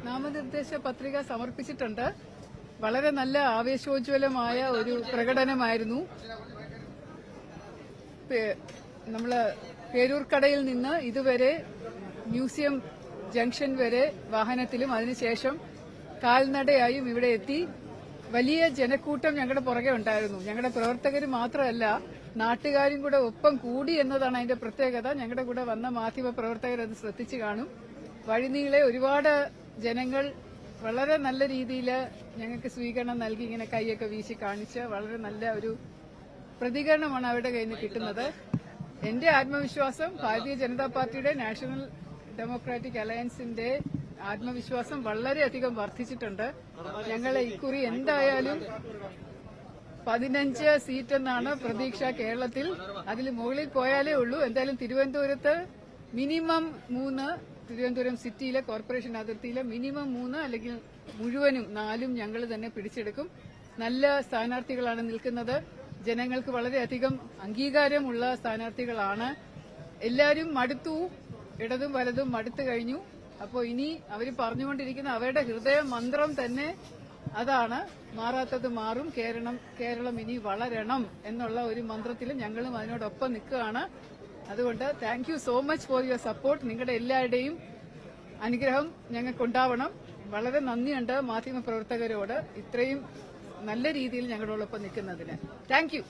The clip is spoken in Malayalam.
നാമനിർദ്ദേശ പത്രിക സമർപ്പിച്ചിട്ടുണ്ട്. വളരെ നല്ല ആവേശോജ്വലമായ ഒരു പ്രകടനമായിരുന്നു. നമ്മള് പേരൂർക്കടയിൽ നിന്ന് ഇതുവരെ മ്യൂസിയം ജംഗ്ഷൻ വരെ വാഹനത്തിലും അതിനുശേഷം കാൽനടയായും ഇവിടെ എത്തി. വലിയ ജനക്കൂട്ടം ഞങ്ങളുടെ പുറകെ ഉണ്ടായിരുന്നു. ഞങ്ങളുടെ പ്രവർത്തകർ മാത്രമല്ല, നാട്ടുകാരും കൂടെ ഒപ്പം കൂടി എന്നതാണ് അതിന്റെ പ്രത്യേകത. ഞങ്ങളുടെ കൂടെ വന്ന മാധ്യമ പ്രവർത്തകർ അത് ശ്രദ്ധിച്ചു കാണും. വഴിനീളെ ഒരുപാട് ജനങ്ങൾ വളരെ നല്ല രീതിയിൽ ഞങ്ങൾക്ക് സ്വീകരണം നൽകി, ഇങ്ങനെ കൈയൊക്കെ വീശി കാണിച്ച് വളരെ നല്ല ഒരു പ്രതികരണമാണ് അവരുടെ കയ്യിൽ നിന്ന് കിട്ടുന്നത്. എന്റെ ആത്മവിശ്വാസം, ഭാരതീയ ജനതാ പാർട്ടിയുടെ നാഷണൽ ഡെമോക്രാറ്റിക് അലയൻസിന്റെ ആത്മവിശ്വാസം വളരെയധികം വർദ്ധിച്ചിട്ടുണ്ട്. ഞങ്ങൾ ഇക്കുറി എന്തായാലും 15 സീറ്റ് എന്നാണ് പ്രതീക്ഷ കേരളത്തിൽ. അതിൽ മുകളിൽ പോയാലേ ഉള്ളൂ. എന്തായാലും തിരുവനന്തപുരത്ത് മിനിമം 3, തിരുവനന്തപുരം സിറ്റിയിലെ കോർപ്പറേഷൻ അതിർത്തിയിലെ മിനിമം 3 അല്ലെങ്കിൽ മുഴുവനും 4 ഞങ്ങൾ തന്നെ പിടിച്ചെടുക്കും. നല്ല സ്ഥാനാർത്ഥികളാണ് നിൽക്കുന്നത്. ജനങ്ങൾക്ക് വളരെയധികം അംഗീകാരമുള്ള സ്ഥാനാർത്ഥികളാണ്. എല്ലാവരും മടുത്തു, ഇടതും വലതും മടുത്തു കഴിഞ്ഞു. അപ്പോൾ ഇനി അവർ പറഞ്ഞുകൊണ്ടിരിക്കുന്ന അവരുടെ ഹൃദയ മന്ത്രം തന്നെ അതാണ്, മാറാത്തത് മാറും, കേരളം ഇനി വളരണം എന്നുള്ള ഒരു മന്ത്രത്തിൽ ഞങ്ങളും അതിനോടൊപ്പം നിൽക്കുകയാണ്. അതുകൊണ്ട് thank you so much for your support. നിങ്ങളുടെ എല്ലാവരുടെയും അനുഗ്രഹം ഞങ്ങൾക്കുണ്ടാവണം. വളരെ നന്ദിയുണ്ട് മാധ്യമപ്രവർത്തകരോട് ഇത്രയും നല്ല രീതിയിൽ ഞങ്ങളോടൊപ്പം നിൽക്കുന്നതിന്. Thank U.